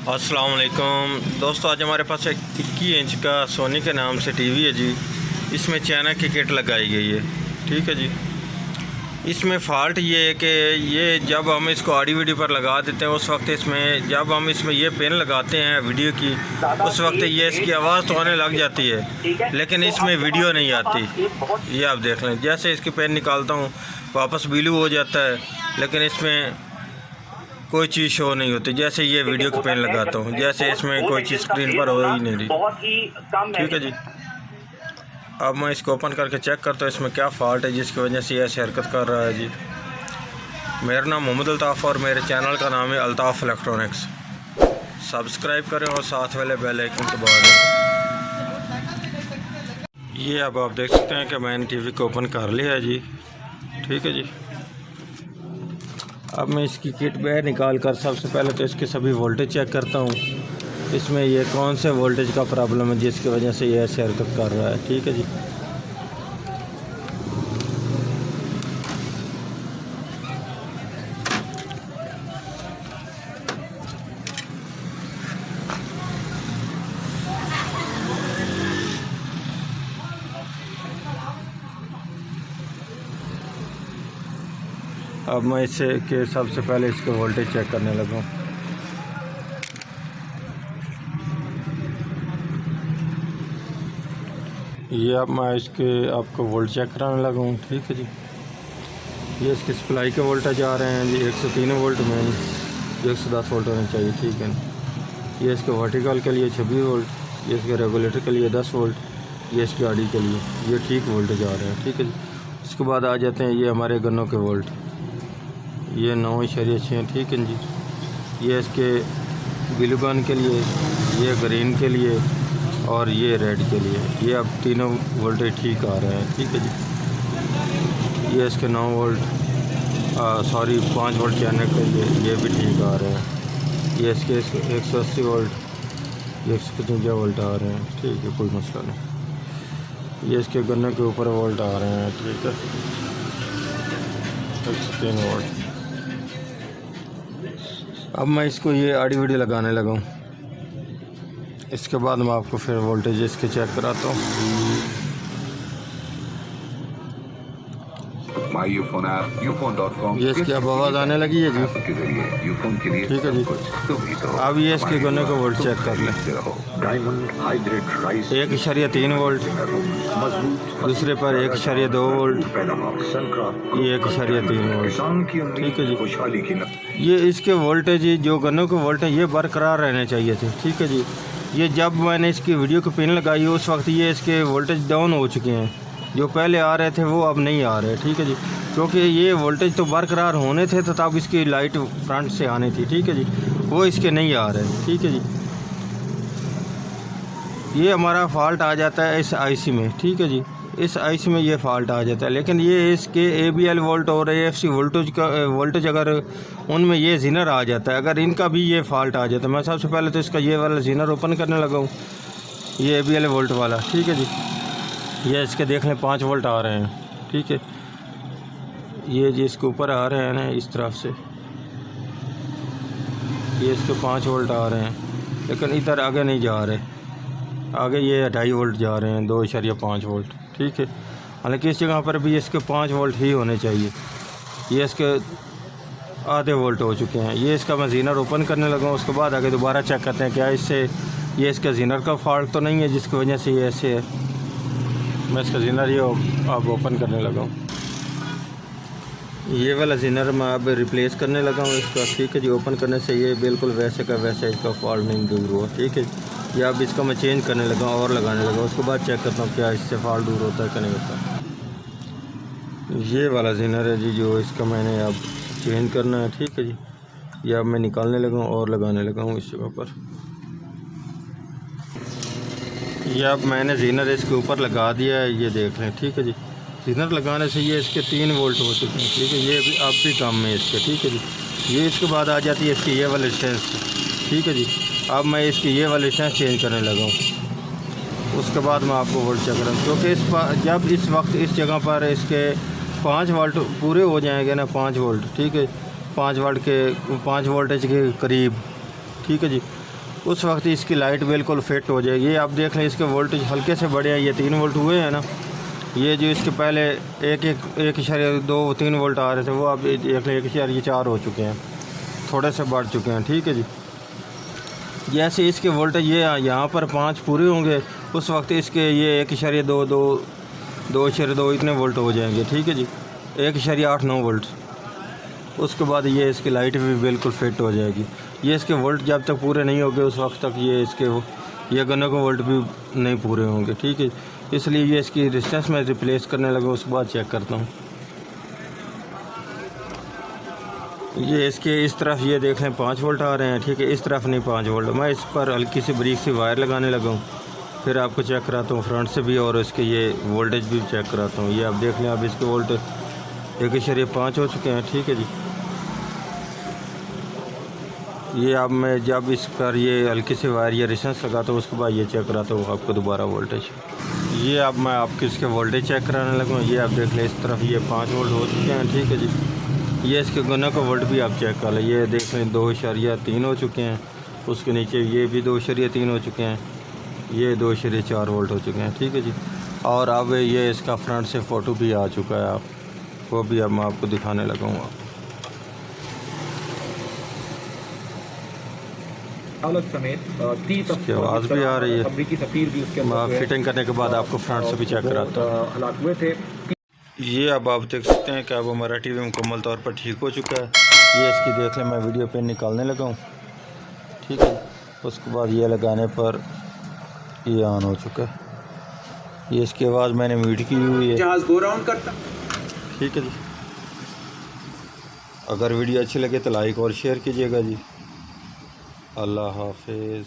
अस्सलाम वालेकुम दोस्तों, आज हमारे पास एक 21 इंच का सोनी के नाम से टीवी है जी। इसमें चाइना की किट लगाई गई है। ठीक है जी। इसमें फ़ाल्ट ये है कि ये जब हम इसको ऑडियो वीडियो पर लगा देते हैं उस वक्त इसमें जब हम इसमें ये पेन लगाते हैं वीडियो की उस वक्त ये इसकी आवाज़ तो आने लग जाती है, लेकिन इसमें वीडियो नहीं आती। ये आप देख लें, जैसे इसकी पेन निकालता हूँ वापस ब्लू हो जाता है, लेकिन इसमें कोई चीज़ शो नहीं होती। जैसे ये वीडियो की पेन लगाता हूँ, जैसे इसमें कोई चीज़ स्क्रीन पर हो ही नहीं रही। ठीक है जी। अब मैं इसको ओपन करके चेक करता हूँ इसमें क्या फ़ॉल्ट है जिसकी वजह से ये ऐसी हरकत कर रहा है जी। मेरा नाम मोहम्मद अल्ताफ़ और मेरे चैनल का नाम है अल्ताफ़ इलेक्ट्रॉनिक्स। सब्सक्राइब करें और साथ वाले बेल आइकन को दबा दें। ये अब आप देख सकते हैं कि मैंने टीवी को ओपन कर लिया है जी। ठीक है जी। अब मैं इसकी किट बाहर निकाल कर सबसे पहले तो इसके सभी वोल्टेज चेक करता हूँ, इसमें ये कौन से वोल्टेज का प्रॉब्लम है जिसकी वजह से ये ऐसी हरकत कर रहा है। ठीक है जी। अब मैं इससे के सबसे पहले इसके वोल्टेज चेक करने लगा। ये अब मैं इसके आपको वोल्ट चेक कराने लगा हूँ। ठीक है जी। ये इसके सप्लाई के वोल्टेज आ रहे हैं जी 103 वोल्ट में, 110 वोल्ट होने चाहिए। ठीक है। ये इसके वर्टिकल के लिए 26 वोल्ट, ये इसके रेगुलेटर के लिए 10 वोल्ट, ये इसकी आड़ी के लिए ये ठीक वोल्टेज आ रहे हैं। ठीक है जी। उसके बाद आ जाते हैं ये हमारे गन्नों के वोल्ट, ये 9.6। ठीक है जी। ये इसके ब्लू गन के लिए, ये ग्रीन के लिए और ये रेड के लिए, ये अब तीनों वोल्टेज ठीक आ रहे हैं। ठीक है जी। ये इसके 9 वोल्ट 5 वोल्ट चैनल के लिए ये भी ठीक आ रहे हैं। ये इसके 180 वोल्ट, ये 155 वोल्ट आ रहे हैं। ठीक है, कोई मसला नहीं। ये इसके गन्ने के ऊपर वोल्ट आ रहे हैं। ठीक है, 103 वोल्ट। अब मैं इसको ये ऑडियो वीडियो लगाने लगा हूँ, इसके बाद मैं आपको फिर वोल्टेज इसके चेक कराता हूँ। ये इसकी अब आवाज़ आने लगी है जी। ठीक है जी। अब ये इसके गन्ने को वोल्ट चेक कर लें। 1.3 वोल्ट, दूसरे पर 1.2 वोल्ट, ये 1.3 वोल्ट। ठीक है जी। ये इसके वोल्टेज जो गन्नों के वोल्ट हैं ये बरकरार रहने चाहिए थे। ठीक है जी। ये जब मैंने इसकी वीडियो की पिन लगाई उस वक्त ये इसके वोल्टेज डाउन हो चुके हैं, जो पहले आ रहे थे वो अब नहीं आ रहे। ठीक है जी। क्योंकि ये वोल्टेज तो बरकरार होने थे तो तब इसकी लाइट फ्रंट से आनी थी। ठीक है जी। वो इसके नहीं आ रहे। ठीक है जी। ये हमारा फ़ॉल्ट आ जाता है इस आईसी में। ठीक है जी। इस आईसी में ये फ़ॉल्ट आ जाता है, लेकिन ये इसके ABL वोल्ट और AFC वोल्टेज अगर उनमें ये ज़ीनर आ जाता है, अगर इनका भी ये फ़ॉल्ट आ जाता है। मैं सबसे पहले तो इसका ये वाला ज़ीनर ओपन करने लगा हूँ, ये ABL वोल्ट वाला। ठीक है जी। ये इसके देख लें 5 वोल्ट आ रहे हैं। ठीक है, ये जी इसके ऊपर आ रहे हैं ना इस तरफ से, ये इसके 5 वोल्ट आ रहे हैं, लेकिन इधर आगे नहीं जा रहे, आगे ये 2.5 वोल्ट जा रहे हैं, 2.5 वोल्ट। ठीक है, हालांकि इस जगह पर भी इसके 5 वोल्ट ही होने चाहिए। ये इसके आधे वोल्ट हो चुके हैं। ये इसका मैं ज़ीनर ओपन करने लगा हूँ, उसके बाद आगे दोबारा चेक करते हैं क्या इससे ये इसका ज़ीनर का फॉल्ट तो नहीं है जिसकी वजह से ये ऐसे है। मैं इसका ज़ीनर ये अब ओपन करने लगा हूँ, ये वाला ज़ीनर मैं अब रिप्लेस करने लगा हूँ इसका। ठीक है जी। ओपन करने से ये बिल्कुल वैसे का वैसे इसका फॉल्ट नहीं दूर हुआ। ठीक है, या अब इसका मैं चेंज करने लगा और लगाने लगा, उसके बाद चेक करता हूँ क्या इससे फॉल्ट दूर होता है कि नहीं होता। ये वाला ज़ीनर है जी जो इसका मैंने अब चेंज करना है। ठीक है जी। या अब मैं निकालने लगा हूँ और लगाने लगा हूँ इस जगह पर। यह अब मैंने ज़ीनर इसके ऊपर लगा दिया है, ये देख लें। ठीक है जी। ज़ीनर लगाने से ये इसके 3 वोल्ट हो चुके हैं। ठीक है, ये भी अब भी कम है इसके। ठीक है जी। ये इसके बाद आ जाती है इसकी ये वाली रेजिस्टेंस। ठीक है जी। अब मैं इसकी ये वाली रेजिस्टेंस चेंज करने लगा हूँ, उसके बाद मैं आपको वोल्ट चेक करूँ, क्योंकि जब इस वक्त इस जगह पर इसके 5 वोल्ट पूरे हो जाएंगे ना, 5 वोल्ट। ठीक है, 5 वोल्टेज के करीब। ठीक है जी। उस वक्त इसकी लाइट बिल्कुल फिट हो जाएगी। ये आप देख लें इसके वोल्टेज हल्के से बढ़े हैं, ये 3 वोल्ट हुए हैं ना। ये जो इसके पहले 1.2-3 वोल्ट आ रहे थे वो अब 1.4 हो चुके हैं, थोड़े से बढ़ चुके हैं। ठीक है जी। जैसे इसके वोल्टेज ये यहाँ पर 5 पूरे होंगे उस वक्त इसके ये 1.2 इतने वोल्ट हो जाएंगे। ठीक है जी, 1.89 वोल्ट। उसके बाद ये इसकी लाइट भी बिल्कुल फिट हो जाएगी। ये इसके वोल्ट जब तक पूरे नहीं होंगे उस वक्त तक ये गन्ने के वोल्ट भी नहीं पूरे होंगे। ठीक है, इसलिए ये इसकी रेजिस्टेंस में रिप्लेस करने लगा, उसके बाद चेक करता हूँ। ये इसके इस तरफ ये देख लें 5 वोल्ट आ रहे हैं। ठीक है, इस तरफ नहीं 5 वोल्ट। मैं इस पर हल्की सी बारीक सी वायर लगाने लगा हूँ, फिर आपको चेक कराता हूँ फ्रंट से भी और इसके ये वोल्टेज भी चेक कराता हूँ। ये आप देख लें, अब इसके वोल्टेज 1.5 हो चुके हैं। ठीक है जी। ये अब मैं जब इस पर ये हल्की सी वायर या रेजिस्टेंस लगाता हूँ उसके बाद ये चेक कराता हूँ आपको दोबारा वोल्टेज। ये अब मैं आपके इसके वोल्टेज चेक कराने लगा हूँ। ये आप देख लें, इस तरफ ये 5 वोल्ट हो चुके हैं। ठीक है जी। ये इसके गन्ने का वोल्ट भी आप चेक कर लें। ये देख लें 2.3 हो चुके हैं। उसके नीचे ये भी 2.3 हो चुके हैं। ये 2.4 वोल्ट हो चुके हैं। ठीक है जी। और अब ये इसका फ्रंट से फ़ोटो भी आ चुका है, आप वो भी अब मैं आपको दिखाने लगाऊँगा। समेत 30 आवाज़ भी आ रही है। अमरीकी सफीर भी उसके मैं फिटिंग करने के बाद आपको फ्रंट से भी चेक कराता हूँ। हालात हुए थे। ये अब आप देख सकते हैं कि अब हमारा टीवी मुकम्मल तौर पर ठीक हो चुका है। ये इसकी देख लें, मैं वीडियो पे निकालने लगा हूँ। ठीक है, उसके बाद ये लगाने पर ये ऑन हो चुका है। ये इसकी आवाज़ मैंने म्यूट की हुई है। जहाज गो राउंड करता। ठीक है जी। अगर वीडियो अच्छी लगे तो लाइक और शेयर कीजिएगा जी। अल्लाह हाफिज़।